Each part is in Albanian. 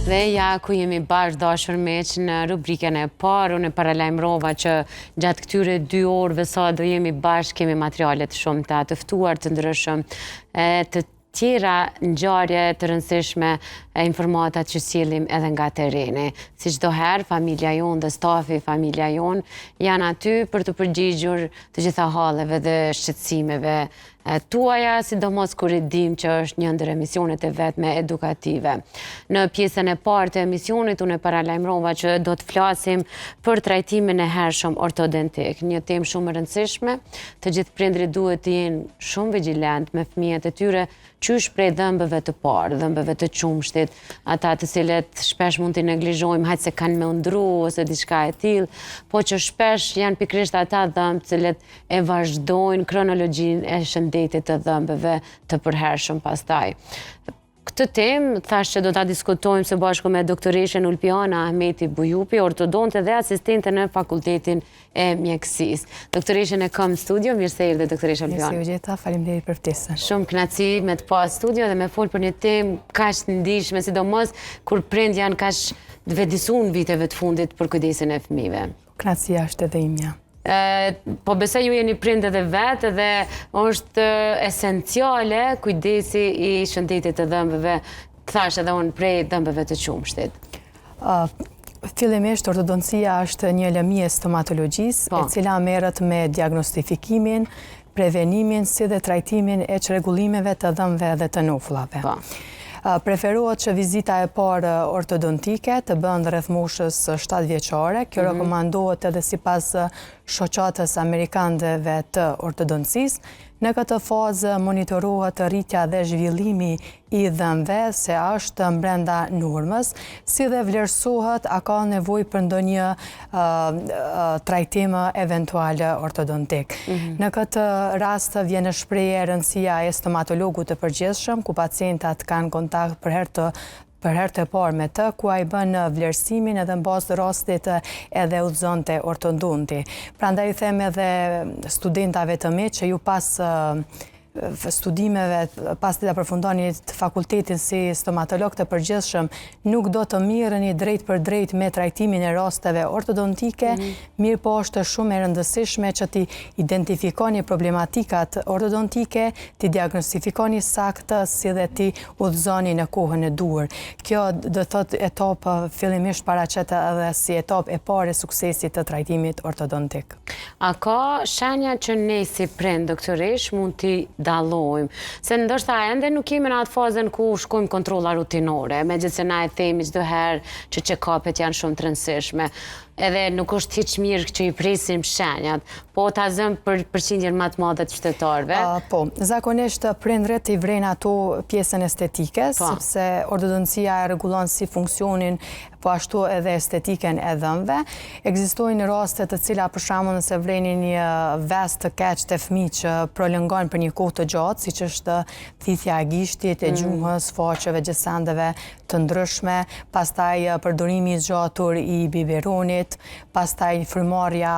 Dhe ja ku jemi bashkë dashur miq në rubrikën e parë, unë paralajmërova që gjatë këtyre 2 orëve sa do jemi bashkë kemi materiale të shumta, të ftuar të ndryshëm, të tjera ngjarje të rëndësishme, informata që sjellim edhe nga terreni. Si çdo herë, familja jonë dhe stafi familja jonë janë aty për të përgjigjur të gjitha halleve dhe shqetësimeve tuaja, sidomos kur e dim që është një ndër emisionet e vetme edukative. Në pjesën e parë të emisionit, unë paralajmërova që do të flasim për trajtimin e hershëm ortodontik, një temë shumë e rëndësishme. Të gjithë prindrit duhet të jenë shumë vigjilent me fëmijët e tyre qysh prej dhëmbëve të parë, dhëmbëve të qumshtit, ata të cilët shpesh mund t'i neglizhojmë, hajtë se kanë me undru ose diçka e tillë, po që shpesh janë pikërisht ata dhëmbë të cilët e vazhdojnë kronologjinë e shëndetit të dhëmbëve të përhershëm pastaj. Këtë temë thash që do ta diskutojmë së bashku me doktoreshen Ulpiana Ahmeti Bujupi, ortodonte dhe asistente në Fakultetin e Mjekësisë. Doktoreshen e kam në studio, mirë se erdhe doktoresha Ulpiana. Mirë se u gjeta, faleminderit për ftesën. Shumë kënaqësi me të pa studio dhe me fol për një temë kaq të ndihshme, sidomos kur prind janë kaq të vetëdijsuar viteve të fundit për kujdesin e fëmijëve. Kënaqësia është edhe imja. Po besoj ju jeni prind edhe vetë dhe është esenciale kujdesi i shëndetit të dhëmbëve, thash edhe unë prej dhëmbëve të qumshtit. Fillimisht ortodoncia është një lëmie stomatologjisë, e cila merret me diagnostifikimin, prevenimin si dhe trajtimin e çrregullimeve të dhëmbëve dhe të nufullave. Preferohet që vizita e parë ortodontike të bëhet rreth moshës 7 vjeçare. Kjo rekomandohet edhe sipas shoqatës amerikanëve të ortodoncisë. Në këtë fazë monitorohet rritja dhe zhvillimi i dhëmbëve se është brenda normës, si dhe vlerësohet a ka nevojë për ndonjë trajtim eventual ortodontik. Në këtë rast vjen në shprehje rëndësia e stomatologut të përgjithshëm, ku pacientat kanë kontakt për herë të parë me të, ku ai bën vlerësimin edhe në bazë të rastit edhe udhëzonte ortodonti. Prandaj i them edhe studentave të mi që ju pas studimeve, pas të përfundoni të fakultetin si stomatolog të përgjithshëm, nuk do të mirëni drejt për drejt me trajtimin e rasteve ortodontike, mirë po është shumë e rëndësishme që ti identifikoni problematikat ortodontike, ti diagnostifikoni saktë, si dhe ti udhëzoni në kohën e duhur. Kjo do thot etapë fillimisht paraqet edhe si etapë e parë e suksesit të trajtimit ortodontik. A ka shenja që ne si prind, doktoresh, mund t'i dallojmë? Se ndoshta ende nuk kemi në atë fazën ku shkojmë kontrolla rutinore, megjithëse na e themi çdo herë që check-upet janë shumë të rëndësishme. Edhe nuk është hiç mirë që i presim shenjat, po ta zëm për përqindjen më të madhe të qytetarëve. Po, zakonisht prindërit i vrejnë ato pjesën estetike, sepse ortodoncia e rregullon si funksionin, po ashtu edhe estetiken e dhëmbëve. Ekzistojnë raste të cila për shembull nëse vreni një vest të keq të fëmijë që prolongon për një kohë të gjatë, siç është thithja e gishtit, e gjuhës, faqeve, gjasandeve të ndryshme, pastaj përdorimi i zgjatur i biberonit, pastaj frymarrja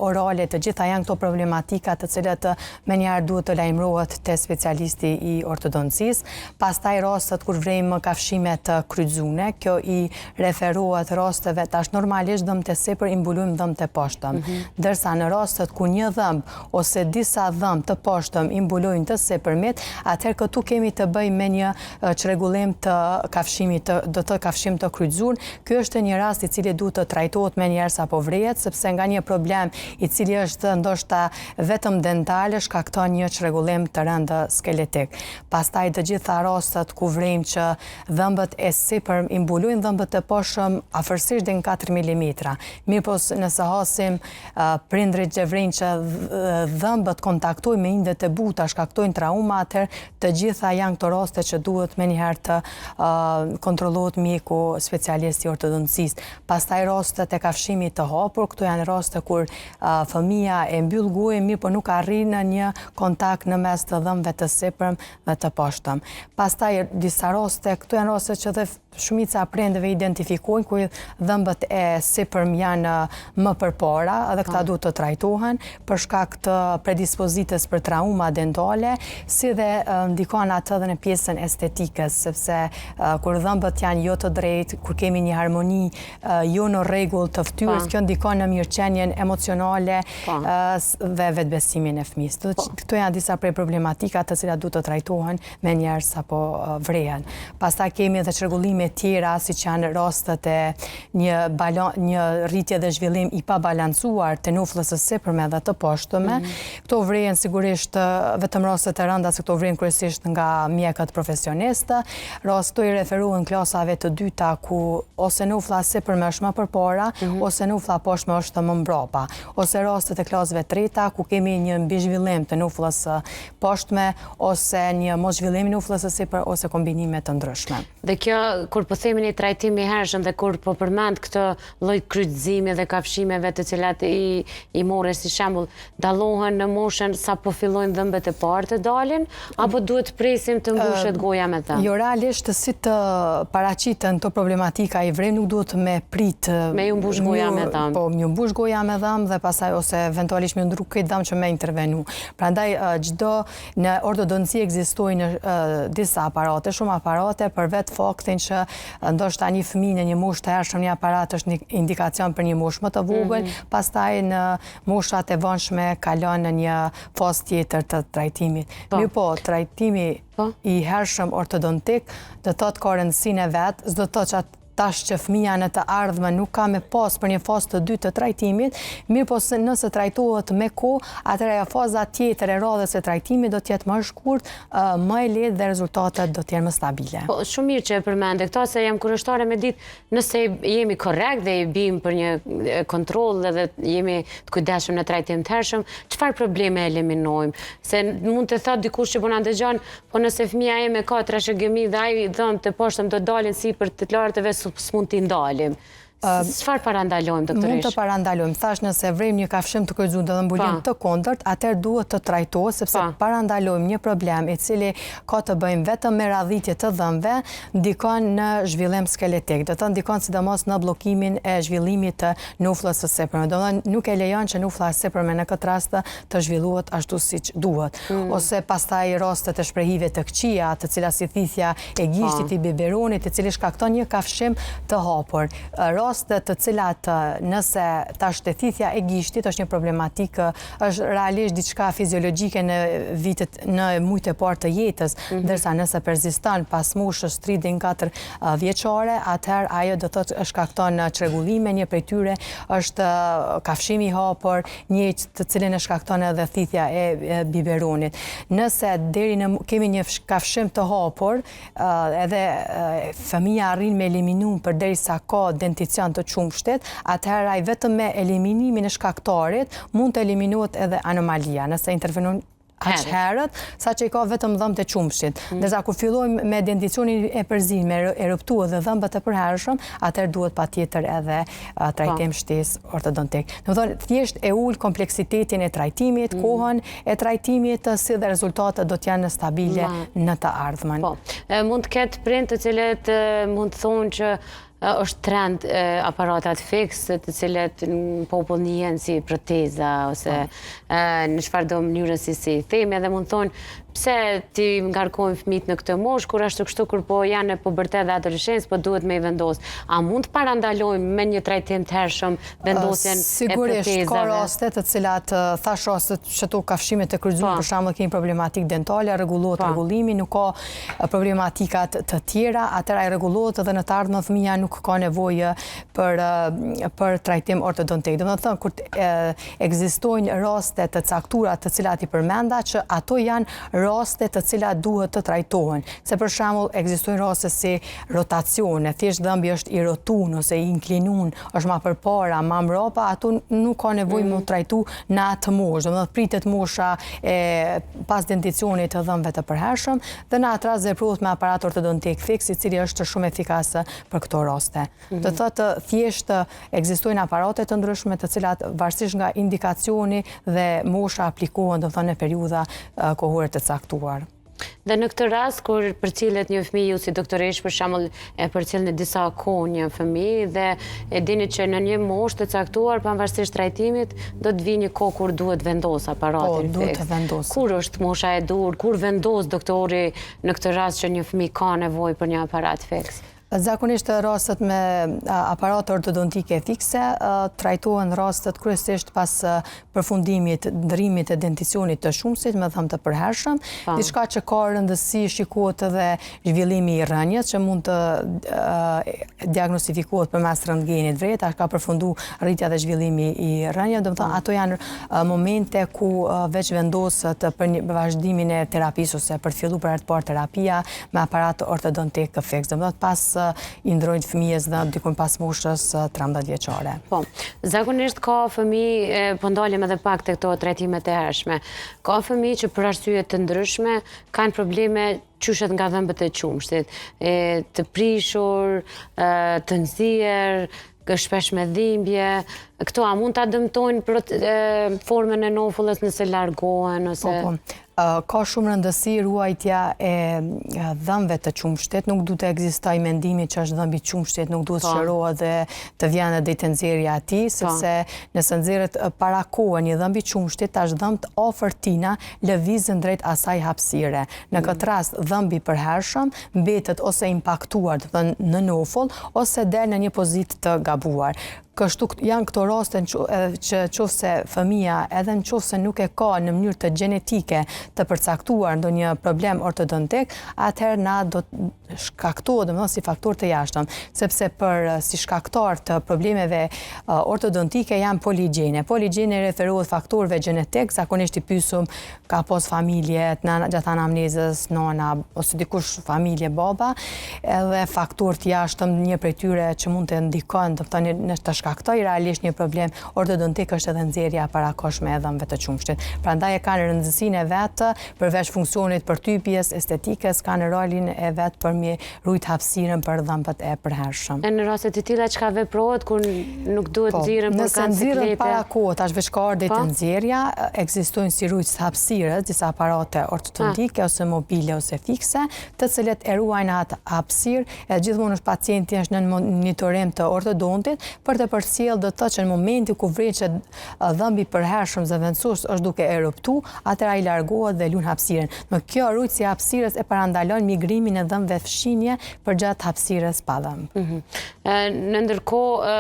orale, të gjitha janë këto problematika të cilat menjëherë duhet të lajmërohet te specialisti i ortodoncisë. Pastaj rastet kur vrejmë kafshime të kryqëzuara, kjo i referohet rasteve tash normalisht dhëmbët e sipër i mbulojmë dhëmbët e poshtëm, ndërsa në rastet ku një dhëmb ose disa dhëmbë të poshtëm i mbulojnë të sipërmit, atëherë këtu kemi të bëjmë me një çrregullim të kafshimit të kafshim të kryqëzuar. Ky është një rast i cili duhet të trajtohet menjëherë sapo vrehet, sepse nga një problem i cili është ndoshta vetëm dental shkakton një çrregullim të rëndë skeletik. Pastaj të gjitha rastet ku vrejmë që dhëmbët e sipër i mbulojnë dhëmbët e poshtëm afërsisht deri në 4 mm. Mirë po nëse hasim prindrit që vrejnë që dhëmbët kontaktojnë me indet e buta, shkaktojnë trauma, atëherë të gjitha janë këto raste që duhet menjëherë të kontrollohet mjeku specialisti i ortodoncisë. Pastaj rastet e kafshimit të hapur, këto janë raste kur fëmia e mbyll gojën, mirë po nuk arrin në një kontakt në mes të dhëmbëve të sipërm dhe të poshtëm. Pastaj disa raste, këto janë raste që dhe shumica prindërve identifikojnë ku dhëmbët e sipërm janë më përpara dhe këta duhet të trajtohen për shkak të predispozitës për trauma dentale, si dhe ndikon atë edhe në pjesën estetikës, sepse kur dhëmbët janë jo të drejtë, kur kemi një harmoni jo në rregull të fytyrës, kjo ndikon në mirëqenien emocionale dhe vetbesimin e fëmijës. Këto janë disa prej problematikat të cilat duhet të trajtohen me njerëz apo vrehen. Pastaj kemi edhe çrregullime tjera, siç janë rastet e një rritje dhe zhvillim i pabalancuar të nuflës së sipërme dhe të poshtme. Këto vrehen sigurisht vetëm rastet e rënda, se këto vrehen kryesisht nga mjekët profesionistë. Rasto i referohen klasave të dyta ku ose nufla sipërme është më përpara, ose nufla poshtme është më mbrapa, ose rastet e klasave të treta ku kemi një mbizhvillim të nuflës poshtme ose një moszhvillim i nuflës së sipër ose kombinime të ndryshme. Dhe kjo, kur po themi një trajtim i hershëm dhe kur po përmend këtë lloj kryqëzimi dhe kafshimeve të cilat i more si shembull, dallohen në moshën sa po fillojnë dhëmbët e parë të dalin, apo duhet presim të mbushet goja me të? Jo, realisht si të paraqiten këto problematika i vrem nuk duhet me prit me ju mbush goja me dhëmbë. Po, ju mbush goja me dhëmbë dhe pastaj ose eventualisht me ndru këtë dhëmbë që me intervenu. Prandaj çdo në ortodonci ekzistojnë disa aparate, shumë aparate për vetë faktin që ndoshta një fëmijë në një moshë të hershëm një aparat është një indikacion për një moshë më të vogël, pastaj në moshat e vonshme kalon në një fazë tjetër të trajtimit. Mirë po, trajtimi i hershëm ortodontik do të thotë ka rëndësinë e vet, s'do të thotë që tash që fëmija në të ardhme nuk ka me pas për një fazë të dytë të trajtimit, mirë po nëse trajtohet me kohë, atëherë ajo faza tjetër e radhës së trajtimit do të jetë më e shkurt, më e lehtë dhe rezultatet do të jenë më stabile. Po, shumë mirë që e përmende këto, se jam kurioztare me ditë nëse jemi korrekt dhe i bim për një kontroll dhe jemi të kujdesshëm në trajtim të hershëm, çfarë probleme eliminojmë? Se mund të thotë dikush që po na dëgjon, po nëse fëmia ime ka trashëgimi dhe ai dhëmbët të poshtëm do dalin sipër të lartë s'mund t'i ndalim. Çfarë parandalojmë doktoresh? Mund të parandalojmë. Thash nëse vrem një kafshim të kryqëzuar dhe mbulim të kondërt, atëherë duhet të trajtohet sepse parandalojmë një problem i cili ka të bëjmë vetëm me radhitje të dhëmbëve, ndikon në zhvillim skeletik. Do të thonë ndikon sidomos në bllokimin e zhvillimit të nuflës së sipërme. Do të thonë nuk e lejon që nufla e sipërme në këtë rast të zhvillohet ashtu siç duhet. Ose pastaj rastet e shprehive të këqija, të cilat si thithja e gishtit i biberonit, i cili shkakton një kafshim të hapur. Rastet të cilat nëse tash thithja e gishtit është një problematikë, është realisht diçka fiziologjike në vitet në muajt e parë të jetës, ndërsa nëse persiston pas moshës 3 deri në 4 vjeçare, atëherë ajo do të thotë shkakton çrregullime, një prej tyre është kafshimi i hapur, një të cilin e shkakton edhe thithja e biberonit. Nëse kemi një kafshim të hapur, edhe fëmia arrin me eliminu përderisa ka denticion të qumshtit, atëherë ai vetëm me eliminimin e shkaktarit mund të eliminohet edhe anomalia, nëse intervenon aq herët, saqë i ka vetëm dhëmbët e qumshtit. Ndërsa kur fillojmë me denticionin e përzin, me eruptuar dhe dhëmbët e përhershëm, atëherë duhet patjetër edhe trajtim shtesë ortodontik. Do të thonë thjesht e ul kompleksitetin e trajtimit, kohën e trajtimit, si dhe rezultatet do të janë stabile në të ardhmen. Po, mund të ketë prind të cilët mund të thonë që është trend aparatat fiks, të cilët në popull njihen si proteza, ose në çfarëdo mënyrë si themi, edhe mund të thonë pse ti ngarkojmë fëmijët në këtë moshë, kur ashtu kështu kur po janë në pubertet dhe adoleshencë, po duhet me i vendos. A mund të parandalojmë me një trajtim të hershëm vendosjen e protezave? Sigurisht, ka raste të cilat thash rastet që to kafshimet e kryqëzuara, për shembull kemi problematikë dentale, rregullohet rregullimi, nuk ka problematika të tjera, atëherë ai rregullohet edhe në të ardhmen fëmia nuk ka nevojë për trajtim ortodontik. Do të thonë kur ekzistojnë raste të caktuara të cilat i përmenda, që ato janë raste të cilat duhet të trajtohen. Se për shembull ekzistojnë raste si rotacione, thjesht dhëmbi është i rotuar ose i inklinuar, është më përpara, më mbrapa, ato nuk ka nevojë më trajtu në atë moshë. Do të thotë pritet mosha e pas denticionit të dhëmbëve të përhershëm dhe në atë rast veprohet me aparat ortodontik fiks, i cili është shumë efikas për këto raste. Do thotë thjesht ekzistojnë aparate të ndryshme të cilat varësisht nga indikacioni dhe mosha aplikohen, do të thonë në periudha kohore të caktuar. Dhe në këtë rast, kur për cilët një fëmijë ju si doktoresh për shembull e përcjell në disa kohë një fëmijë dhe e dini që në një moshë të caktuar pavarësisht trajtimit do të vijë një kohë kur duhet vendos aparatin. Po, duhet të vendos. Kur është mosha e dur, kur vendos doktori në këtë rast që një fëmijë ka nevojë për një aparat fiks? Zakonisht rastet me aparate ortodontike fikse trajtohen rastet kryesisht pas përfundimit, ndërimit e denticionit të shumësit, me thëmë të përhershëm, diçka që ka rëndësi shikohet edhe zhvillimi i rënjës, që mund të diagnostifikohet përmes rëntgenit vret, ka përfundu rritja dhe zhvillimi i rënjës, do më thëmë ato janë momente ku veç vendosët për vazhdimin e terapisë ose për të fillu për herë të parë terapia me aparat ortodontik fiks, do më thëmë pas i ndrojnë fëmijës dhe dikun pas moshës 13 vjeçare. Po, zakonisht ka fëmijë, po ndalim edhe pak të këto trajtimet e hershme, ka fëmijë që për arsye të ndryshme kanë probleme qyshet nga dhëmbët e qumshtit, të prishur, të nxjerr, shpesh me dhimbje, këto a mund ta dëmtojnë formën e nofullës nëse largohen ose... Ka shumë rëndësi ruajtja e dhëmbëve të qumshtit, nuk duhet të ekzistojë mendimi që është dhëmbi i qumshtit, nuk duhet të shërohet dhe të vjen edhe te nxjerrja e tij, sepse nëse nxjerret para kohë një dhëmb i qumshtit, tash dhëmbët afër tina lëvizën drejt asaj hapësire. Në këtë rast dhëmbi i përhershëm mbetet ose impaktuar, do të thënë në nofull, ose del në një pozitë të gabuar. Kështu janë këto raste që qofse fëmija edhe në qofse nuk e ka në mënyrë të gjenetike të përcaktuar ndonjë problem ortodontik, atëherë na do të shkaktohet domethënë si faktor të jashtëm, sepse si shkaktar të problemeve ortodontike janë poligjene. Poligjene referohet faktorëve gjenetik, zakonisht i pyesum ka pas familje gjatë anamnezës, nona ose dikush familje baba, edhe faktor të jashtëm një prej tyre që mund të ndikojnë të shkaktoj realisht një problem ortodontik është edhe nxjerrja parakoshme e dhëmbëve të qumshtit. Prandaj e kanë rëndësinë e vetë, përveç funksionit përtypjes, estetikës, kanë rolin e vetë për mi rujt hapësirën për dhëmbët e përhershëm. E në rastet e tilla çka veprohet kur nuk duhet nxjerrën për kanë siklepe? Nëse nxjerrën para kohë, tash veç ka ardhur të nxjerrja, ekzistojnë si rujtës hapësirës, disa aparate ortodontike ose mobile ose fikse, të cilët e ruajnë atë hapësirë, e gjithmonë është pacienti është në monitorim të ortodontit për të përcjell do të thotë që në momenti ku vreqet dhëmbi përhershëm zëvendësues është duke eruptu, atëra ai largohet dhe lun hapësirën. Në kjo rujtësi e hapësirës e parandalon migrimin e dhëmbëve fshinje përgjatë hapësirës pa dhëmbë. Në ndërkohë,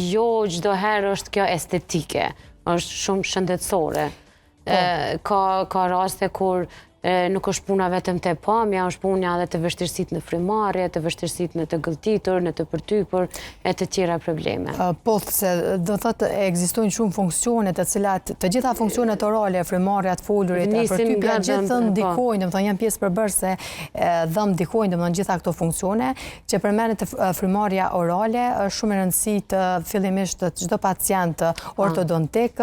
jo çdo herë është kjo estetike, është shumë shëndetësore. Ka raste kur nuk është puna vetëm te pamja, është puna edhe të vështirësitë në frymarrje, të vështirësitë në të gëlltitur, në të përtypur e të tjera probleme. Po, se do thotë ekzistojnë shumë funksione të cilat të gjitha funksionet orale, frymarrja, të folurit, përtypja, gjithë ndikojnë, domethënë janë pjesë përbërëse dhëmb ndikojnë, domethënë gjitha këto funksione që përmendet frymarrja orale, është shumë e rëndësishme fillimisht çdo pacient ortodontik,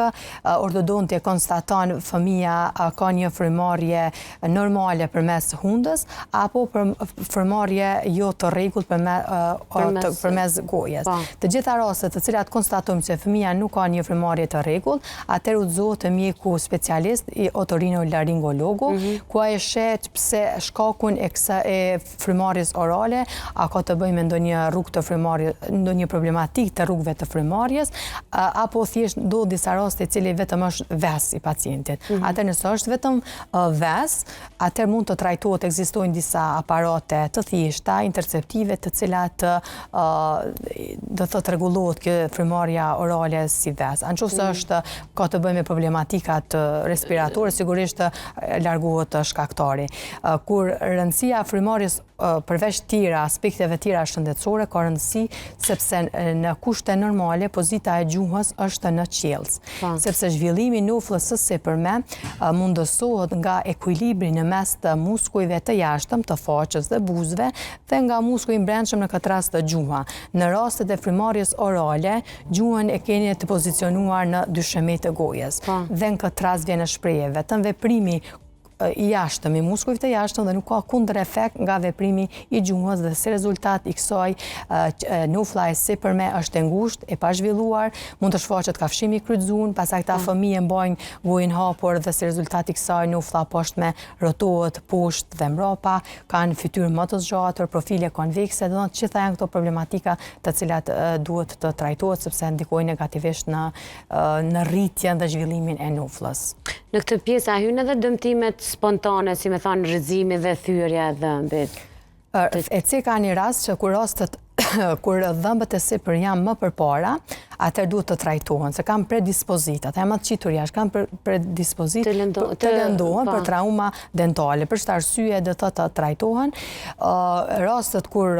ortodonti konstaton fëmia ka një frymarrje normale përmes hundës apo për frymarrje jo të rregullt përmes gojës. Të gjitha rastet të cilat konstatojmë se fëmia nuk ka një frymarrje të rregullt, atëherë udhëzohet te mjeku specialist i otorinolaringologu, ku ai shet pse shkakun e frymarrjes orale, a ka të bëjë me ndonjë rrugë të frymarrjes, ndonjë problematik të rrugëve të frymarrjes, apo thjesht ndodh disa raste i cili vetëm është ves i pacientit. Atëherë nëse është vetëm ves, atëherë mund të trajtohet, ekzistojnë disa aparate të thjeshta, interceptive, të cilat do thotë rregullohet kjo frymarrja orale si ves. Nëse është ka të bëjë me problematikat respiratore, sigurisht largohet shkaktari. Kur rëndësia e frymarrjes përveç tjera aspekteve tjera shëndetësore ka rëndësi sepse në kushte normale pozita e gjuhës është në qiellës. Sepse zhvillimi i nofullës së sipërme mundësohet nga ekuilibri në mes të muskujve të jashtëm, të faqës dhe buzëve, dhe nga muskuji i brendshëm në këtë rast të gjuha. Në rastet e frymarrjes orale, gjuhën e keni të pozicionuar në dyshemet të gojës. Dhe në këtë rast vjen në shprehje vetëm veprimi i jashtëm, i muskujve të jashtëm dhe nuk ka kundër efekt nga veprimi i gjuhës dhe si rezultat i kësaj nufla e sipërme është e ngushtë, e pa zhvilluar, mund të shfaqet kafshimi i kryqëzuar, pastaj këta fëmijë mbajnë gojën hapur dhe si rezultat i kësaj nufla poshtme rrotohet poshtë dhe mbrapa, kanë fytyrë më të zgjatur, profile konvekse, do të gjitha janë këto problematika të cilat duhet të trajtohet sepse ndikojnë negativisht në rritjen dhe zhvillimin e nuflës. Në këtë pjesë a hyn edhe dëmtimet spontane, si me thonë rrëzimi dhe thyrja e dhëmbit? EC ka një rast që kur dhëmbët e sipër janë më përpara, atëherë duhet të trajtohen, se kanë predispozita, ata janë më të qitur jashtë, kanë predispozita të lëndohen për trauma dentale. Për çfarë arsye do të trajtohen? Rastet kur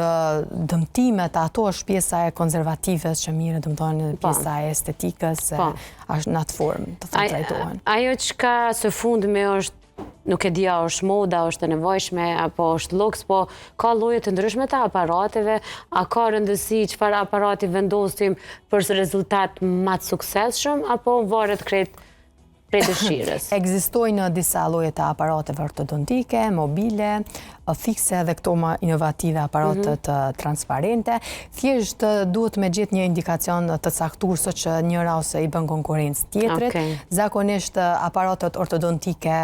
dëmtimet, ato është pjesa e konservative që mirë, domethënë pjesa e estetikës, është në atë formë të trajtohen. Ajo çka së fundmi është, nuk e dia, është moda, është e nevojshme, apo është luks, po ka lloje të ndryshme të aparateve, a ka rëndësi çfarë aparati vendosim për rezultat më të suksesshëm, apo varet krejt prej dëshirës? Ekzistojnë disa lloje të aparateve ortodontike, mobile, fikse dhe këto më inovative aparatet transparente. Thjesht duhet me gjetë një indikacion të caktuar so që njëra ose i bën konkurrencë tjetrit. Zakonisht aparatet ortodontike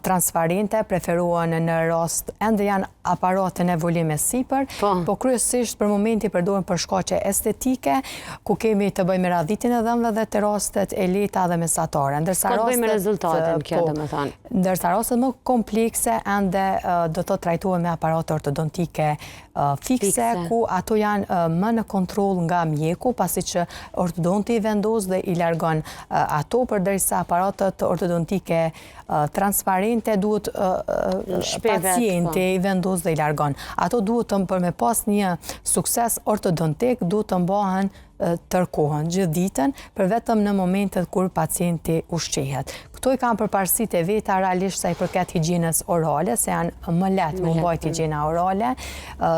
transparente preferohen në rast ende janë aparate në volime sipër, po kryesisht për momenti përdoren për shkaqe estetike, ku kemi të bëjmë me radhitin e dhëmbëve dhe të rastet e lehta dhe mesatare. Ka të bëjmë me rezultatin kjo, domethënë. Ndërsa rastet më komplekse ende do të trajtohen me aparate ortodontike fikse, ku ato janë më në kontroll nga mjeku, pasi që ortodonti i vendos dhe i largon ato, përderisa aparatet ortodontike transparente duhet pacienti i vendos dhe i largon. Ato duhet për me pas një sukses ortodontik, duhet të mbahen tërkohën gjithë ditën, për vetëm në momentet kur pacienti ushqehet. Këto i kanë përparësitë e veta realisht sa i përket higjienës orale, se janë më lehtë me mbajt higjiena orale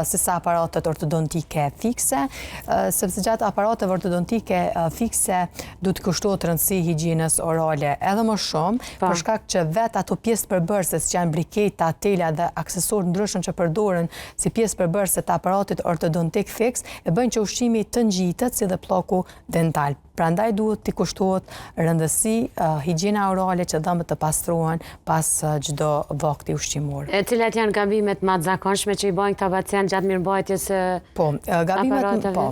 se sa aparatet ortodontike fikse, sepse gjatë aparateve ortodontike fikse duhet të kushtohet rëndësi higjienës orale edhe më shumë, për shkak që vetë ato pjesë përbërëse që janë briketa, tela dhe aksesorë ndryshëm që përdoren si pjesë përbërëse të aparatit ortodontik fiks, e bëjnë që ushqimi të ngjitet si dhe pllaku dental. Prandaj duhet t'i kushtohet rëndësi higjiena orale që dhëmbët të pastrohen pas çdo vakti ushqimor. Cilat janë gabimet më të zakonshme që i bëjnë këta pacientë gjatë mirëmbajtjes së aparateve?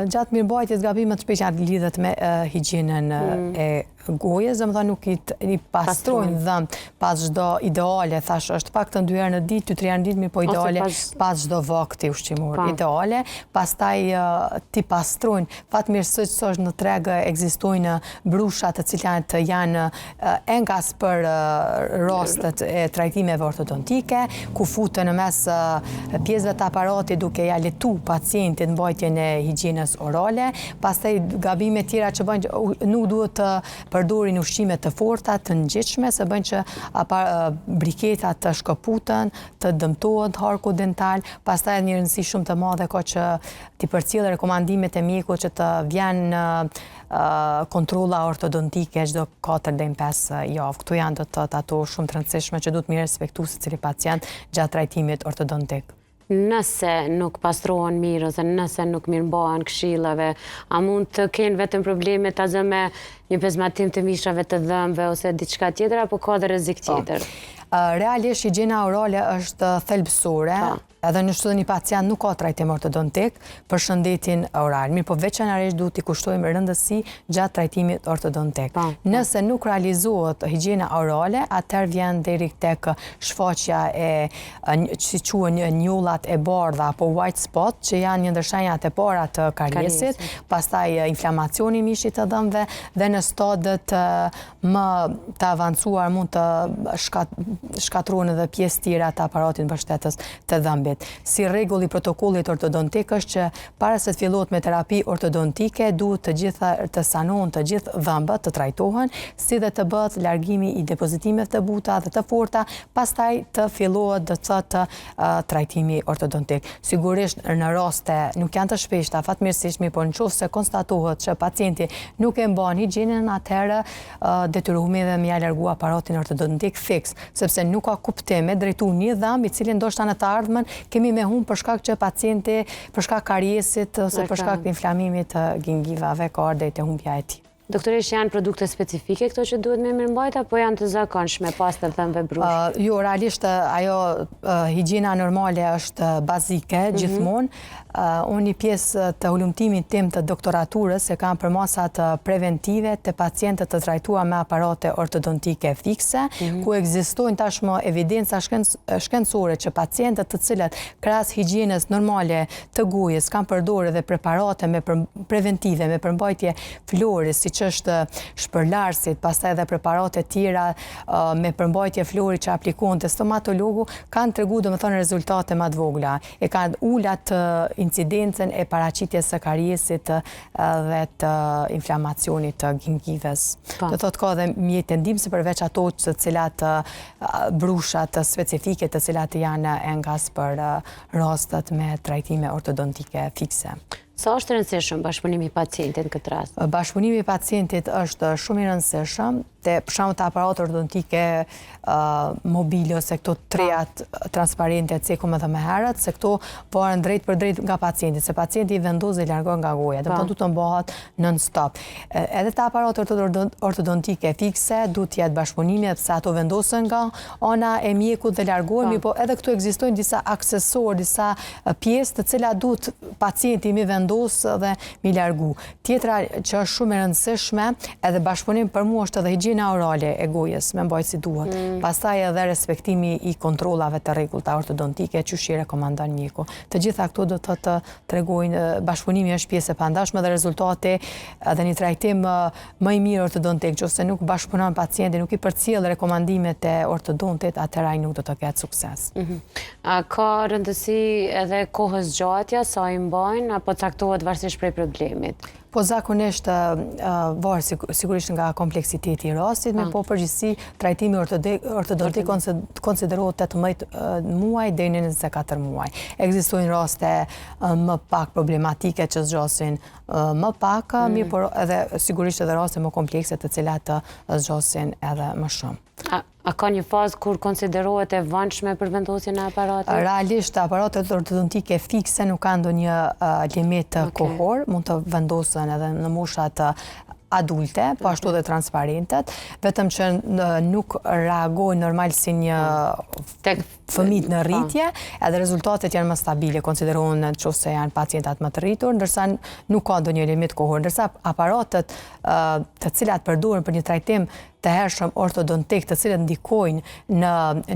Gjatë mirëmbajtjes gabimet shpesh lidhet me higjienën e gojës, domethënë nuk i pastrojnë dhëmbët pas çdo ideale, thash është paktën 2 herë në ditë, 2-3 herë në ditë, mirë po ideale pas çdo vakti ushqimor. Ideale, pastaj ti pastrojnë, fatmirësisht është në treg ekzistojnë brusha të cilat janë engas për rastet e trajtimeve ortodontike, ku futen në mes pjesëve të aparatit duke ja letu pacientit mbajtjen e higjienës orale. Pastaj gabime tjera që bëjnë, nuk duhet të përdorin ushqime të forta, të ngjitshme, se bëjnë që briketat të shkëputen, të dëmtohet harku dental. Pastaj një rëndësi shumë të madhe ka që t'i përcjellë rekomandimet e mjekut që të vjen kontrolla ortodontike çdo 4 deri në 5 javë. Këto janë do të thotë ato shumë të rëndësishme që duhet mirë respektuar secili pacient gjatë trajtimit ortodontik. Nëse nuk pastrohen mirë ose nëse nuk mirëmbahen këshillave, a mund të kenë vetëm probleme ta zë me një pezmatim të mishrave të dhëmbëve ose diçka tjetër, apo ka dhe rrezik tjetër? Realisht higjiena orale është thelbësore, edhe në çdo një pacient nuk ka trajtim ortodontik për shëndetin oral. Mirë, po veçanërisht duhet t'i kushtojmë rëndësi gjatë trajtimit ortodontik. Nëse nuk realizohet higjiena orale, atëherë vjen deri tek shfaqja si quhen njollat e bardha apo white spot, që janë një ndër shenjat e para të kariesit, pastaj inflamacioni i mishit të dhëmbëve dhe në stadët më të avancuar mund të shkatrohen edhe pjesë tjera të aparatit mbështetës të dhëmbit. pacientit. Si rregull i protokollit ortodontik është që para se të fillohet me terapi ortodontike, duhet të sanohen të gjithë dhëmbët, të trajtohen, si dhe të bëhet largimi i depozitimeve të buta dhe të forta, pastaj të fillohet do të thotë trajtimi ortodontik. Sigurisht në raste nuk janë të shpeshta, fatmirësisht, por nëse konstatohet që pacienti nuk e mban higjienën, atëherë detyrohemi dhe me ia largu aparatin ortodontik fiks, sepse nuk ka kuptim me drejtu një dhëmb i cili ndoshta në të ardhmen kemi me humb për shkak që pacienti për shkak kariesit ose për shkak të inflamimit të gingivave ka ardhur deri te humbja e tij. Doktoresh, janë produkte specifike këto që duhet me mirëmbajt, apo janë të zakonshme pas të dhëmbëve brush? Jo, realisht ajo higjiena normale është bazike gjithmonë. Unë një pjesë të hulumtimit tim të doktoraturës e kam për masat preventive të pacientët të trajtuar me aparate ortodontike fikse, ku ekzistojnë tashmë evidenca shkencore që pacientët të cilët krahas higjienës normale të gojës kanë përdorur edhe preparate preventive me përmbajtje flori, siç është shpërlarësit, pastaj edhe preparate tjera me përmbajtje flori që aplikohen te stomatologu, kanë treguar domethënë rezultate më të vogla. E kanë ulat incidencën e paraqitjes së kariesit dhe të inflamacionit të gingives. Do thotë ka edhe mjete ndihmëse përveç ato të cilat brushat specifike të cilat janë engas për rastet me trajtime ortodontike fikse. Sa është rëndësishëm bashkëpunimi i pacientit në këtë rast? Bashkëpunimi i pacientit është shumë i rëndësishëm, për shembull të aparatë ortodontike mobile ose këto trejat transparente cekum edhe më herët, se këto varen drejt për drejt nga pacienti, se pacienti i vendos dhe largon nga goja, do të mbahet non-stop. Edhe të aparatë ortodontike fikse duhet të jetë bashkëpunimi, sepse ato vendosen nga ana e mjekut dhe largohemi, po edhe këtu ekzistojnë disa aksesor, disa pjesë të cilat duhet pacienti mi vendos dhe mi largu. Tjetra që është shumë e rëndësishme, edhe bashkëpunim për mua është edhe higjiena orale e gojës, me mbajtë si duhet. Pastaj edhe respektimi i kontrollave të rregullta ortodontike, që i rekomandon mjeku. Të gjitha këto do të tregojnë bashkëpunimi është pjesë e pandashme dhe rezultati edhe një trajtim më i mirë ortodontik, nëse nuk bashkëpunon pacienti, nuk i përcjell rekomandimet e ortodontit, atëherë ai nuk do të ketë sukses. A ka rëndësi edhe kohës gjatja sa i mbajnë, apo caktohet varësisht prej problemit? Po zakonisht varet sigurisht nga kompleksiteti i rastit, po përgjithësi trajtimi ortodontik konsiderohet 18 muaj deri në 24 muaj. Ekzistojnë raste më pak problematike që zgjasin më pak, mirë, por edhe sigurisht edhe raste më komplekse të cilat zgjasin edhe më shumë. A ka një fazë kur konsiderohet e vëndshme për vendosjen e aparatit? Realisht, aparatet ortodontike fikse nuk kanë ndonjë limit kohor, mund të vendosen edhe në moshat adulte, po ashtu dhe transparentet, vetëm që nuk reagojnë normal si një fëmijë në rritje, edhe rezultatet janë më stabile, konsiderohen nëse janë pacientat më të rritur, ndërsa nuk ka ndonjë limit kohor, ndërsa aparatet të cilat përdoren për një trajtim të hershëm ortodontik, të cilët ndikojnë në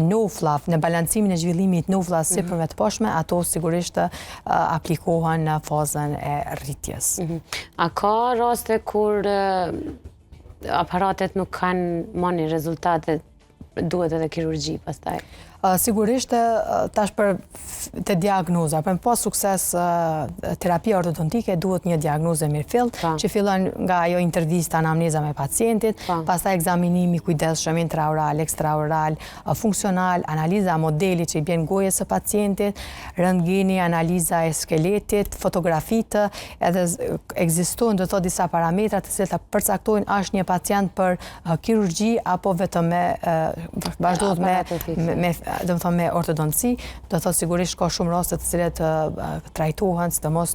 noflaf, në balancimin e zhvillimit noflas sipër me të poshtme, ato sigurisht aplikohen në fazën e rritjes. A ka raste kur aparatet nuk kanë marrë rezultate, duhet edhe kirurgji pastaj? Sigurisht, tash për të diagnoza, për pas sukses terapia ortodontike duhet një diagnozë mirëfill, që fillon nga ajo intervista, anamneza me pacientit, pastaj ekzaminimi kujdesshëm intraoral, ekstraoral, funksional, analiza modeli që i bën gojës së pacientit, rentgeni, analiza e skeletit, fotografitë, edhe ekzistojnë do të thotë disa parametra të cilët përcaktojnë a është një pacient për kirurgji apo vetëm vazhdohet me ortodonci, do thotë sigurisht ka shumë raste të cilet trajtohen, sidomos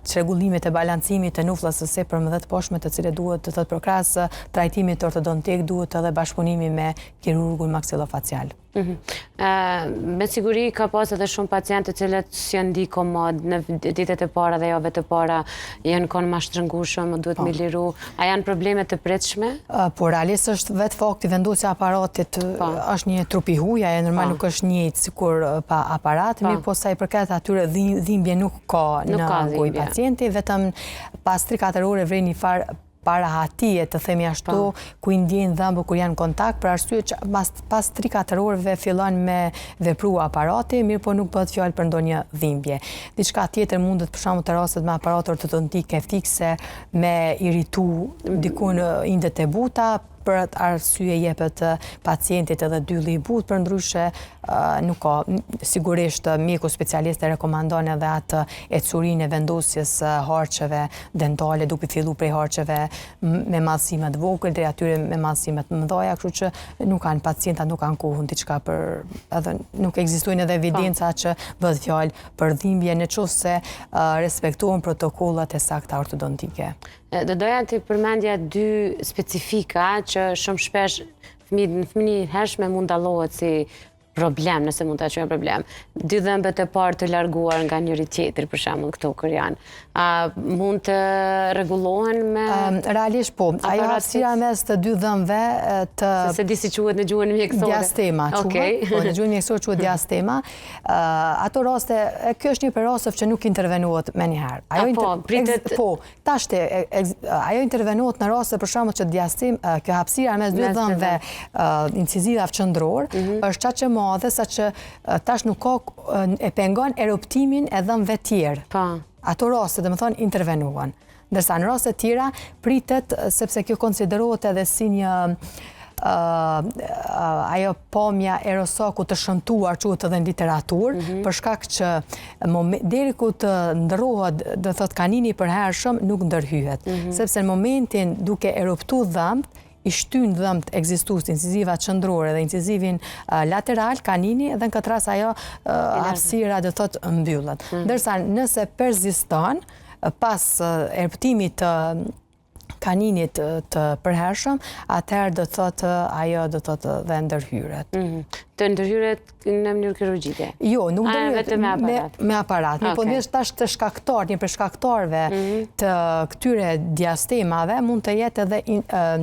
çrregullimet e balancimit të nufllas së sipërme dhe të poshtme, të cilet duhet të thotë përkrahas trajtimit ortodontik duhet edhe bashkëpunimi me kirurgun maksilofacial. Me siguri ka pas edhe shumë pacientë të cilët janë ndi komod në ditët e para dhe javët e para janë konë ma shtrëngushëm, duhet me liru. A janë probleme të pritshme? Po realisht është vetë fakti vendosja aparatit është një trup i huaj, ajo normal nuk është njëjtë sikur pa aparat, mirë po sa i përket atyre dhimbje nuk ka në gojë pacienti, vetëm pas 3-4 ore vren një farë para hatije, të themi ashtu, ku i ndjenë dhëmbë kur janë kontakt, për arsye që pas 3-4 orëve fillon me vepru aparati, mirë po nuk bëhet fjalë për ndonjë dhimbje. Diçka tjetër mundet për shembull të rastet me aparate ortodontike fikse, me iritu dikun indet e buta, për atë arsye jepet pacientit edhe dylli i butë, për ndryshe nuk ka. Sigurisht mjeku specialist e rekomandon edhe atë ecurinë e vendosjes harçeve dentale, duke filluar prej harçeve me madhësime të vogël deri atyre me madhësime të mëdha, kështu që pacientat nuk kanë kohën diçka për, edhe nuk ekzistojnë edhe evidenca që bëhet fjalë për dhimbje nëse respektohen protokollat e sakta ortodontike. Do doja të përmendja 2 specifika që shumë shpesh fëmijë hershme mund dallohet si problem, nëse mund ta quajmë problem. 2 dhëmbët e parë të larguar nga njëri tjetri, për shembull, këto kur janë. Mund të rregullohen me realisht po. Ajo hapësira mes të 2 dhëmbëve të se di si quhet në gjuhën mjekësore. Diastema, quhet. Po në gjuhën mjekësore quhet diastema. Ato raste, kjo është një për rasteve që nuk intervenohet menjëherë. Ajo intervenohet në raste për shembull që kjo hapësira mes 2 dhëmbëve inciziva qendror është çaq e madhe sa që tash nuk ka e pengon eruptimin e dhëmbëve tjerë. Ato raste, domethënë, intervenohen. Ndërsa në raste tjera pritet, sepse kjo konsiderohet edhe si një ajo pamja e rosaku të shëmtuar, quhet edhe në literaturë, për shkak që deri ku të ndërrohet, do thot kanini i përhershëm, nuk ndërhyhet. Sepse në momentin duke eruptuar dhëmbët, i shtyn dhëmbët ekzistues inciziva qendrore dhe incizivin lateral, kanini, dhe në këtë rast ajo hapësira do thot mbyllet. Ndërsa nëse persiston pas eruptimit të kaninit të përhershëm, atëherë do thot ajo do thot dhe ndërhyret. Të ndërhyret në mënyrë kirurgjike? Jo, nuk ndërhyret me aparat. Po një të shkaktar, një për shkaktarve të këtyre diastemave mund të jetë edhe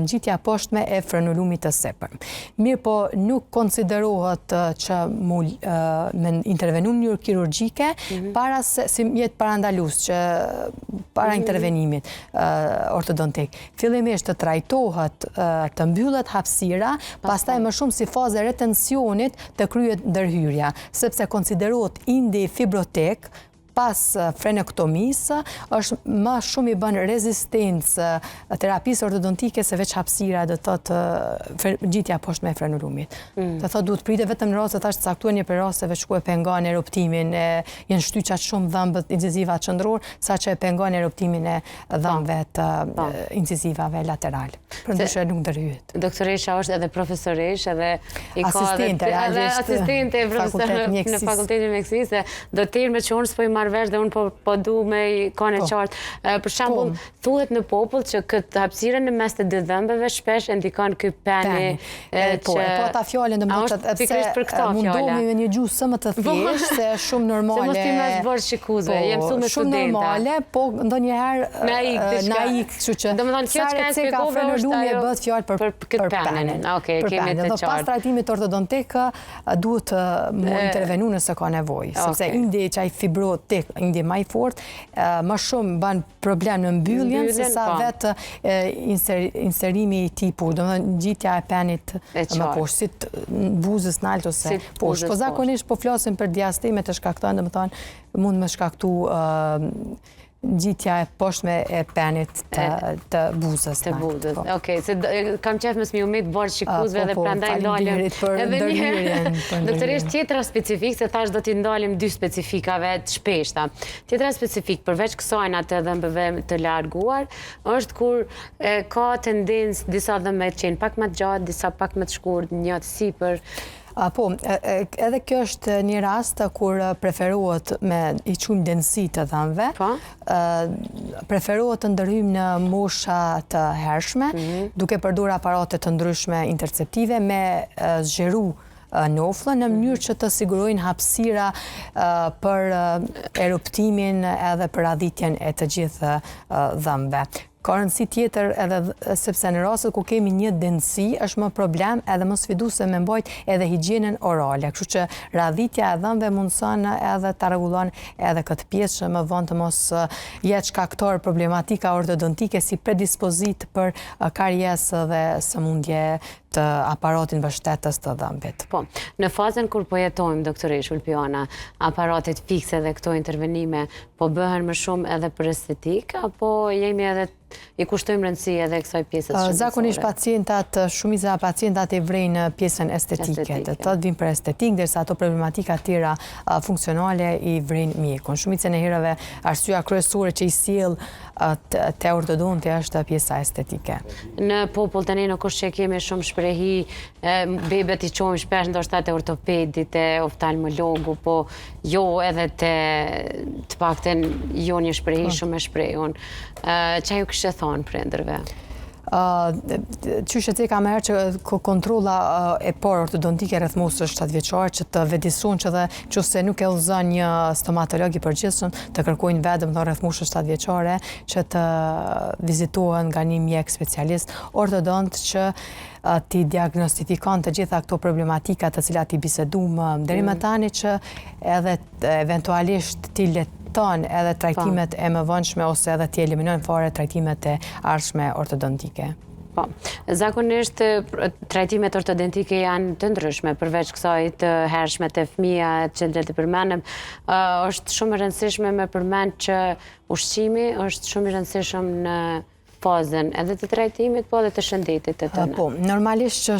ngjitja poshtme e frenulumit të sipër. Mirë po nuk konsiderohet që me intervenu në mënyrë kirurgjike para se si jetë parandalus që para intervenimit ortodontik. Fillimisht të trajtohet, të mbyllet hapësira, pastaj më shumë si fazë retencionit të kryhet ndërhyrja, sepse konsiderohet indi fibrotek pas frenektomisë, është më shumë i bën rezistencë terapisë ortodontike se veç hapësira, do thotë ngjitja poshtme e frenulumit. Do thotë duhet pritet vetëm në raste tash të caktuar një për rasteve që e pengon eruptimin, janë shtyr çaq shumë dhëmbët inciziva qendror, saqë e pengon eruptimin e dhëmbëve të incizivave lateral. Përndryshe nuk ndërhyhet. Doktoresha është edhe profesoresh, edhe i ka asistente në fakultetin e mjekësisë, do të thirrë me çon s'po i marr vesh dhe unë po du me kanë e qartë. Për shembull, thuhet në popull që këtë hapësirën në mes të 2 dhëmbëve shpesh e ndikon ky peni. Po ta fjalën mundohemi me një gjuhë sa më të thjeshtë, se është shumë normale. Se mos ti më bërë shikuesve, jam mësuar me studenta. Shumë normale, po ndonjëherë naik, kështu që domethënë kjo çka e shpjegove frenulumi bëhet fjalë për penin. Okej, kemi të qartë. Pas trajtimit ortodontik duhet të intervenu nëse ka nevojë, sepse indi që ai fibrohet indi më i fort, më shumë bën problem në mbylljen se sa vetë inserimi i tiput, domethënë ngjitja e penit më poshtë, si buzës nalt ose poshtë. Po zakonisht po flasim për diastemet e shkaktojnë, domethënë mund më shkaktu ngjitja e poshtme e penit të buzës. Të buzës, okej. Kam qef mësë mi umit bërë shikuesve dhe prandaj ndalim edhe një. Doktoresh, tjetra specifik, se thash do t'i ndalim 2 specifikave të shpeshta. Tjetra specifik, përveç kësajna të dhëmbëve të larguar, është kur ka tendencë disa dhëmbë të qenë pak më të gjatë, disa pak më të shkurt, një të sipër. Po, edhe kjo është një rast kur preferohet me i quajmë densi të dhëmbëve, preferohet të ndërhyjmë në mosha të hershme, duke përdorur aparate të ndryshme interceptive me zgjeru noflën në mënyrë që të sigurojnë hapësira për eruptimin edhe për radhitjen e të gjithë dhëmbëve. ka rëndësi tjetër edhe sepse në rastet ku kemi një dëndësi është më problem edhe më sfiduese me mbajt edhe higjienën orale. Kështu që radhitja e dhëmbëve mundson edhe ta rregullon edhe këtë pjesë që më vonë të mos jetë shkaktor problematika ortodontike si predispozit për karjesë dhe sëmundje të aparatin mbështetës të dhëmbit. Po, në fazën kur po jetojmë, doktoresh Ulpiana, aparatet fikse dhe këto intervenime po bëhen më shumë edhe për estetik, apo jemi edhe i kushtojmë rëndësi edhe kësaj pjesës shëndetësore? Zakonisht shumica e pacientat e vrejnë pjesën estetike, dhe të vinë për estetik, derisa ato problematika tjera funksionale i vrejnë mjekun. Shumicën e herëve arsyeja kryesore që i sjell te ortodonti është pjesa estetike. Në popull tani nuk është që kemi shumë shprehi, bebet i qohim shpesh ndoshta te ortopedit, te oftalmologu, po jo edhe të paktën jo një shprehi shumë e shprehun. Çfarë ju kishte thonë prindërve? Qyshe te kam herë që kontrolla e parë ortodontike rreth moshës 7 vjeçare që të vedisun që dhe nëse nuk e udhëzon një stomatolog i përgjithshëm të kërkojnë vetëm rreth moshës 7 vjeçare që të vizitohen nga një mjek specialist ortodont që ti diagnostifikon të gjitha këto problematika të cilat i biseduam deri më tani që edhe eventualisht ti ton edhe trajtimet e mëvonshme ose edhe t'i eliminojnë fare trajtimet e ardhshme ortodontike. Po, zakonisht trajtimet ortodontike janë të ndryshme, përveç kësaj të hershme të fëmija që le të përmenem, është shumë e rëndësishme me përmend që ushqimi është shumë i rëndësishëm në fazën edhe të trajtimit, po edhe të shëndetit të tëne. Po, normalisht që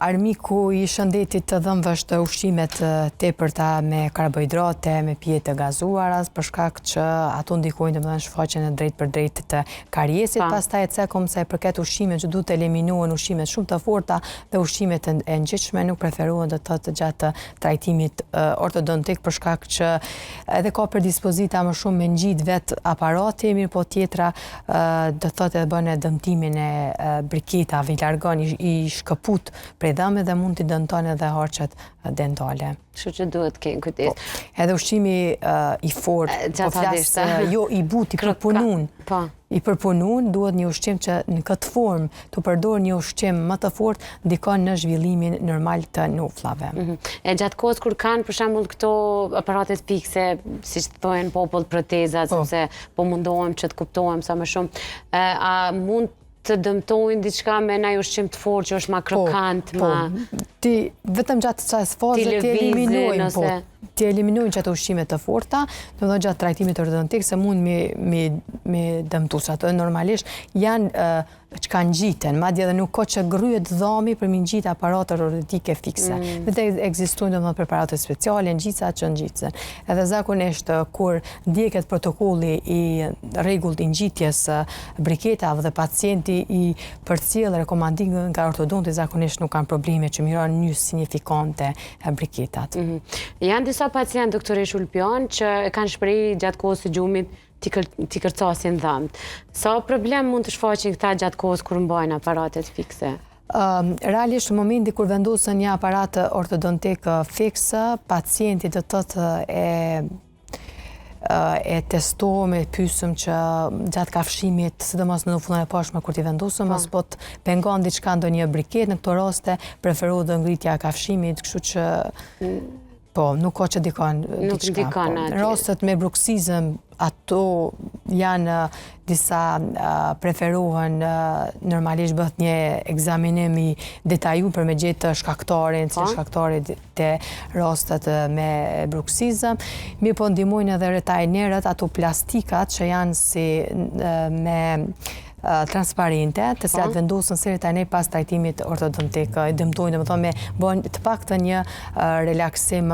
armiku i shëndetit të dhëmbëve është ushqimet tepërta me karbohidrate, me pije të gazuara, për shkak që ato ndikojnë domethënë shfaqjen e drejt për drejt të kariesit, pastaj e cekom sa i përket ushqimeve që duhet të eliminohen ushqimet shumë të forta dhe ushqimet e ngjitshme nuk preferohen të thotë gjatë trajtimit ortodontik për shkak që edhe ka predispozita më shumë me ngjit vet aparati, mirë po tjetra do thotë edhe bën dëmtimin e briketave, i largon, i shkëput prej dhëmbëve dhe mund t'i dëmton edhe harçet dentale. Kështu që duhet të kenë kujdes. Edhe ushqimi i fortë, po flas jo i butë, i përpunun. I përpunun duhet një ushqim që në këtë formë të përdor një ushqim më të fortë ndikon në zhvillimin normal të nufllave. E gjatë kohës kur kanë për shembull këto aparatet fikse, siç thonë popull protezat, sepse po mundohem që të kuptohem sa më shumë, a mund të dëmtojnë diçka me ndaj ushqim të fortë që është ma krokant, ti vetëm gjatë kësaj faze ti eliminojnë çato ushqime të forta, domethënë gjatë trajtimit ortodontik se mund me dëmtues ato normalisht janë që kanë ngjiten, madje edhe nuk ka që gryhet dhami për mi ngjit aparatet ortodontike fikse. Vetë ekzistojnë domethënë preparate speciale, ngjica që ngjiten. Edhe zakonisht kur ndjeket protokolli i rregullt i ngjitjes briketave dhe pacienti i përcjell rekomandimin nga ortodonti zakonisht nuk kanë probleme që miron një signifikante briketat. Janë disa pacientë, doktoresh Ulpian, që kanë shprehë gjatë kohës së gjumit t'i kërcasin dhëmbët. Sa problem mund të shfaqin këta gjatë kohës kur mbajnë aparatet fikse? Realisht në momenti kur vendosen një aparat ortodontik fikse, pacienti do të thotë e testohem, e pyesëm që gjatë kafshimit, sidomos në fullën e poshtme kur t'i vendosëm, mos po të pengon diçka ndonjë briket, në këto raste preferohet ngritja e kafshimit, kështu që po, nuk ka që dikon diçka. Rastet me bruksizëm, ato janë disa preferohen normalisht bëhet një ekzaminim i detajuar për me gjetë shkaktarin, si shkaktari të rastet me bruksizëm. Mirë po ndihmojnë edhe retajnerët, ato plastikat që janë si me transparente, të cilat vendosen seri tani pas trajtimit ortodontik, dëmtojnë domethënë me bën të paktën një relaksim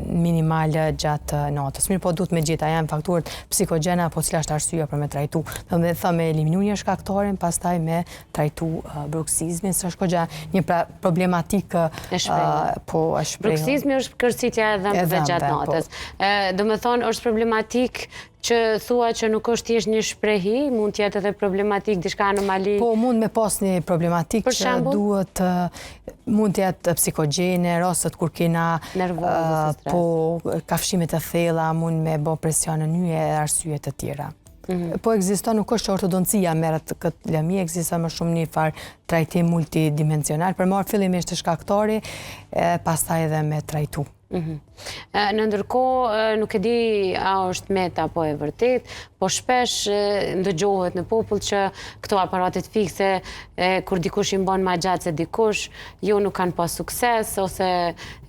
minimal gjatë natës. Mirë po duhet me gjeta janë faktorët psikogjene apo cila është arsyeja për me trajtu. Domethënë me eliminu një shkaktarin, pastaj me trajtu bruksizmin, s'është goxha një problematikë e shprehur. Bruksizmi është kërcitja e dhëmbëve gjatë natës. Domethënë është problematik që thua që nuk është thjesht një shprehi, mund të jetë edhe problematik, diçka anomali. Po mund me pas një problematik që duhet mund të jetë psikogjene, rastet kur kena po kafshime të thella, mund me bë presion në nyje e arsye të tjera. Po ekziston, nuk është që ortodoncia merret këtë lëmi, ekziston më shumë një farë trajtim multidimensional, për marrë fillimisht të shkaktari, pastaj edhe me trajtu. Në ndërkohë, nuk e di a është met apo e vërtet, po shpesh ndëgjohet në popull që këto aparatet fikse, kur dikush i mban ma gjatë se dikush, jo nuk kanë pas sukses, ose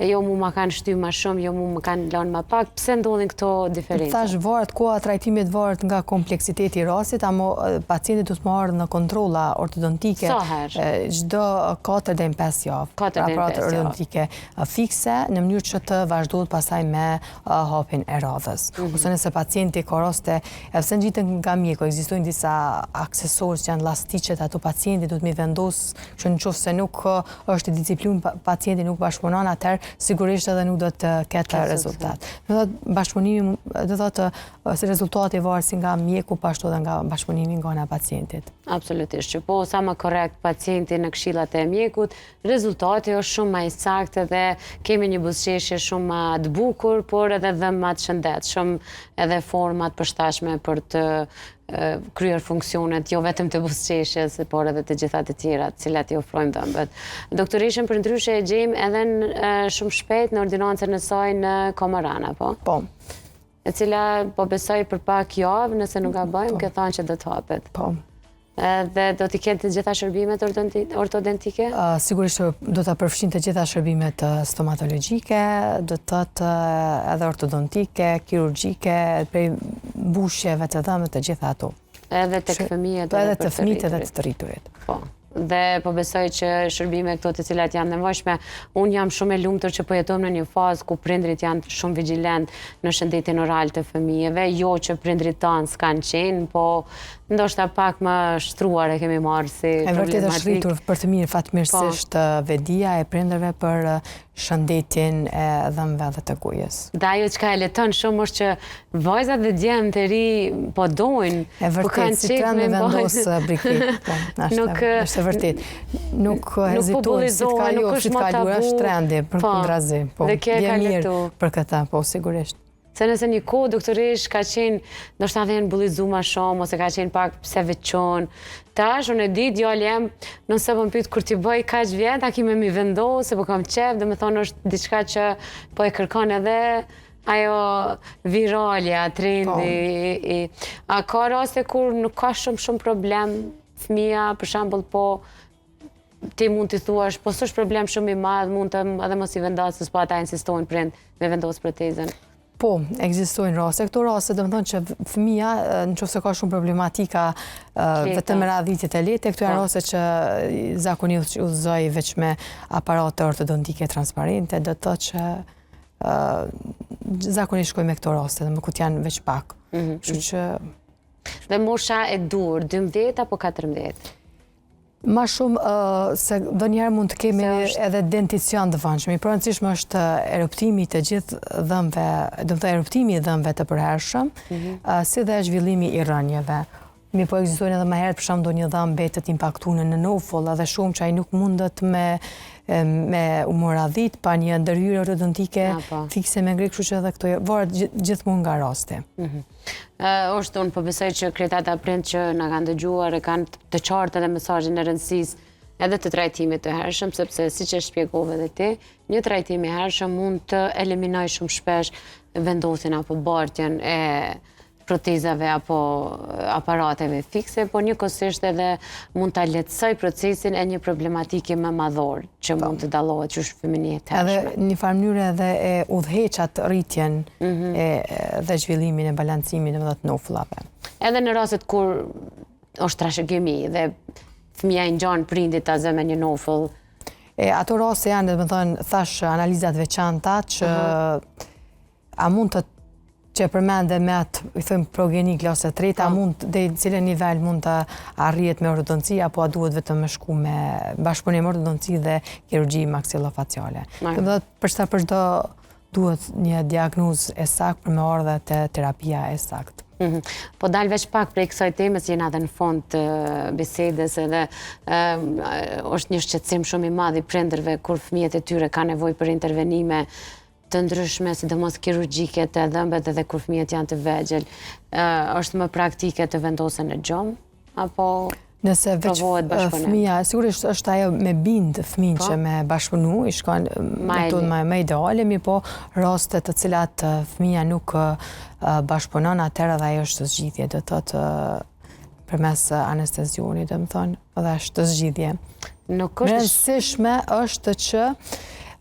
jo mu ma kanë shty ma shumë, jo mu ma kanë lanë ma pak, pse ndodhin këto diferenca? Thash varet, koha trajtimit varet nga kompleksiteti i rastit, ama pacienti du të marrë në kontrolla ortodontike çdo 4 deri në 5 javë. Aparatet ortodontike fikse, në mënyrë që të vazhdohet pastaj me hapjen e radhës. Ose nëse pacienti ka raste, edhe se ngjiten nga mjeku, ekzistojnë disa aksesorë që janë llastiqet, ato pacienti duhet mi vendos, që nëse nuk është i disiplinuar, pacienti nuk bashkëpunon, atëherë sigurisht edhe nuk do të ketë rezultat. Do thotë bashkëpunimi, do thotë se rezultati varet si nga mjeku, po ashtu edhe nga bashkëpunimi nga ana e pacientit. Absolutisht, që po sa më korrekt pacienti në këshillat e mjekut, rezultati është shumë më i saktë dhe kemi një buzëqeshje shumë më të bukur, por edhe më të shëndetshëm, edhe format përshtatshme për të kryer funksionet, jo vetëm të buzëqeshjes, por edhe të gjitha të tjera, të cilat i ofrojmë dhëmbët. Doktoreshën për ndryshe e gjejmë edhe shumë shpejt në ordinancën e saj në Komarana, po? Po. E cila po besoj për pak javë, nëse nuk gabojmë, ke thënë që do të hapet. Po. Dhe do t'i ketë të gjitha shërbimet ortodontike? Sigurisht do t'a përfshin të gjitha shërbimet stomatologjike, do të të edhe ortodontike, kirurgjike, prej mbushjeve të dhëmbëve të gjitha ato. Edhe tek fëmijët edhe të fëmijët edhe të rriturit. Po. Dhe po besoj që shërbime këto të cilat janë nevojshme, unë jam shumë e lumtur që po jetojmë në një fazë ku prindrit janë shumë vigjilent në shëndetin oral të fëmijëve, jo që prindrit tanë s'kanë qenë, po ndoshta pak më shtruar e kemi marrë si problematik. E vërtet është rritur për të mirë fatmirësisht vedia e prindërve për shëndetin e dhëmbëve dhe të gojës. Dhe ajo çka e leton shumë është që vajzat dhe djemtë të ri po dojnë, e vërtet, si trend me vendos briket. Është e vërtet. Nuk hezitojnë, si të kaluar, është trendi për kundrazi. Vjen mirë për këta, po sigurisht. Se nëse një kohë doktoresh ka qenë, ndoshta dhe janë bullizu ma shumë, ose ka qenë pak pse veçon. Tash, unë e di, djali jem, nëse po më pyet kur t'i bëj kaq vjet, a kime mi vendos, se po kam qef, dhe me thonë është diçka që po e kërkon edhe ajo viralja, trendi. A ka raste kur nuk ka shumë problem, fëmia, për shembull, po ti mund t'i thuash, po s'është problem shumë i madh, mund të edhe mos i vendosësh, po ata insistojnë prind me vendos protezën. Po, ekzistojnë raste. Këto raste do të thonë që fëmia, nëse ka shumë problematika vetëm me radhitjet e lehtë, këto janë raste që zakonisht udhëzoj veç me aparate ortodontike transparente, do të thotë që zakonisht shkoj me këto raste, dhe më kut janë veç pak. Kështu që dhe mosha e dur, 12 apo 14? Ma shumë se do njerë mund të kemi edhe denticion të vanshme. I rëndësishme është eruptimi të gjithë dhëmbëve, do të thotë eruptimi i dhëmbëve të përhershëm, si dhe zhvillimi i rënjeve. Mi po ekzistojnë edhe më herët, për shembull, ndonjë dhëmbë mbetet impaktuar në nofull, edhe shumë që ai nuk mundet me umoradhit pa një ndërhyrje ortodontike fikse me ngri, kështu që edhe këto varet gjithmonë nga rasti. Është unë po besoj që krejtata prind që na kanë dëgjuar e kanë të qartë edhe mesazhin e rëndësisë edhe të trajtimit të hershëm, sepse siç e shpjegove edhe ti, një trajtim i hershëm mund të eliminojë shumë shpesh vendosjen apo bartjen e protezave apo aparateve fikse, por njëkohësisht edhe mund ta lehtësoj procesin e një problematike më madhore që mund të dallohet që është fëmijët hershme. Edhe një farë mënyrë edhe e udhëheqat rritjen dhe zhvillimin e balancimin e nofullave. Edhe në rastet kur është trashëgimi dhe fëmia i ngjan prindit ta zë me një nofull. Ato raste janë, domethënë, thash analizat veçanta që a mund të që përmende me atë, i thëmë progeni klasë 3, a mund, dhe i cilë nivel mund të arrijet me ortodonci, apo a duhet vetëm me shku me bashkëpunim ortodonci dhe kirurgji maksilofaciale. Për çdo duhet një diagnozë e saktë për me ardhe të terapia e saktë. Po dal veç pak prej kësaj temës, jena dhe në fond të bisedës edhe është një shqetësim shumë i madh i prindërve kur fëmijët e tyre ka nevojë për intervenime të ndryshme, sidomos kirurgjike të dhëmbët edhe kur fëmijët janë të vegjël, është më praktike të vendosen në gjumë, apo nëse veç fëmija, sigurisht është ajo me bindë fëmin që me bashkëpunu, i shkon metodë më ideale, mirë po raste të cilat fëmija nuk bashkëpunon, atëherë dhe ajo është zgjidhje, do të thotë përmes anestezionit, dhe më thonë, edhe është zgjidhje. Rëndësishme është që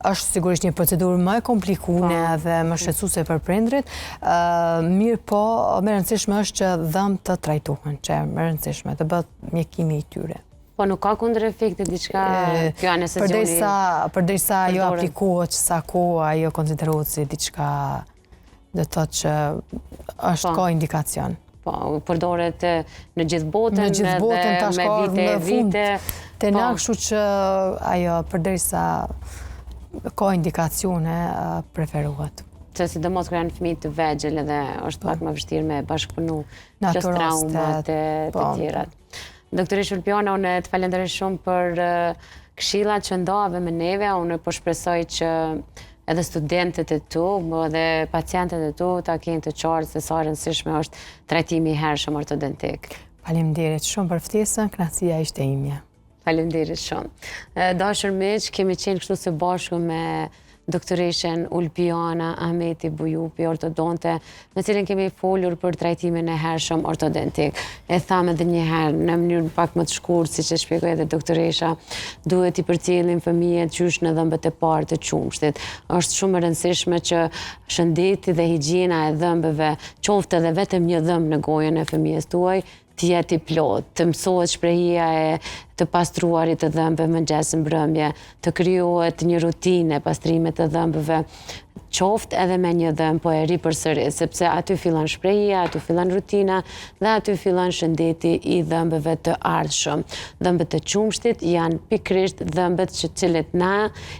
është sigurisht një procedurë më e komplikune dhe më shqetësuese për prindrit, mirë po më rëndësishme është që dhëmbët të trajtohen, që më rëndësishme të bëhet mjekimi i tyre. Po nuk ka kundërefekte diçka kjo anestezioni? Përderisa ajo aplikohet sa kohë, ajo konsiderohet si diçka, do të thotë që është ka indikacion. Po, përdoret në gjithë botën, në gjithë botën, tash ka me vite. Te na, kështu që ajo përderisa ka indikacione, preferohet. Se sidomos kur janë fëmijë të vegjël edhe është pak më vështirë me bashkëpunu qës traumat e të tjerat. Doktorish Ulpiana, unë të falenderoj shumë për këshillat që ndave me neve, unë po shpresoj që edhe studentët e tu, edhe pacientët e tu ta kenë të qartë se sa rëndësishme është trajtimi i hershëm ortodontik. Faleminderit shumë për ftesën, kënaqësia ishte imja. Faleminderit shumë. Dashur miq, kemi qenë kështu së bashku me doktoreshen Ulpiana Ahmeti Bujupi, ortodonte, me cilën kemi folur për trajtimin e hershëm ortodontik. E thamë edhe një herë, në mënyrë pak më të shkurtë, siç e shpjegoi edhe doktoresha, duhet i përcjellin fëmijët qysh në dhëmbët e parë të qumshtit. Është shumë e rëndësishme që shëndeti dhe higjiena e dhëmbëve, qoftë edhe vetëm një dhëmbë në gojën e fëmijës tuaj, të jetë i plot, të mësohet shprehja e të pastruarit të dhëmbëve mëngjes mbrëmje, të krijohet një rutinë e pastrimit të dhëmbëve, qoftë edhe me një dhëmbë, po e ripërsëris, sepse aty fillon shprehja, aty fillon rutina dhe aty fillon shëndeti i dhëmbëve të ardhshëm. Dhëmbët e qumshtit janë pikërisht dhëmbët që cilët na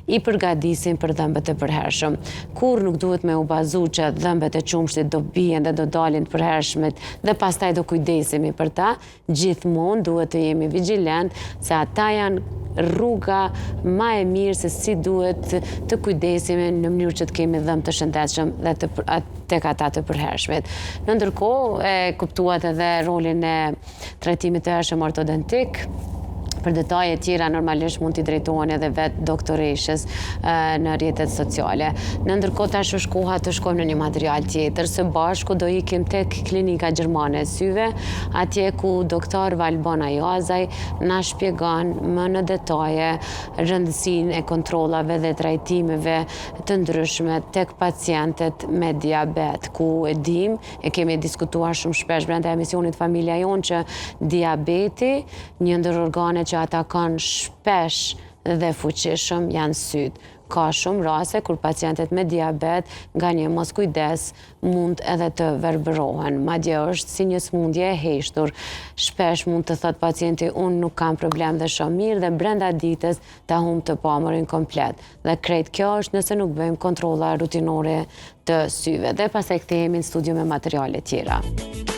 i përgatisin për dhëmbët e përhershëm. Kur nuk duhet me u bazu që dhëmbët e qumshtit do bien dhe do dalin të përhershmet dhe pastaj do kujdesemi për ta, gjithmonë duhet të jemi vigjilent se ata janë rruga ma e mirë se si duhet të kujdesime në mënyrë që të kemi dhëmbë të shëndetshëm dhe tek ata të përhershmet. Në ndërkohë, e kuptuat edhe rolin e trajtimit të hershëm ortodontik. Për detaje tjera normalisht mund t'i drejtohen edhe vetë doktoreshës në rrjetet sociale. Në ndërkohë tash është koha të shkojmë në një material tjetër, së bashku do ikim tek Klinika Gjermane e Syve, atje ku doktor Valbona Jazaj na shpjegon më në detaje rëndësinë e kontrollave dhe trajtimeve të ndryshme tek pacientët me diabet, ku e dim, e kemi diskutuar shumë shpesh brenda emisionit Familja Jonë që diabeti, një ndër organe që ata kanë shpesh dhe fuqishëm janë syt. Ka shumë raste kur pacientët me diabet nga një moskujdes mund edhe të verbërohen. Madje është si një smundje e heshtur. Shpesh mund të thot pacienti unë nuk kam problem dhe shoh mirë dhe brenda ditës ta humb të pamërin komplet. Dhe krejt kjo është nëse nuk bëjmë kontrolla rutinore të syve. Dhe pastaj kthehemi në studio me materiale tjera.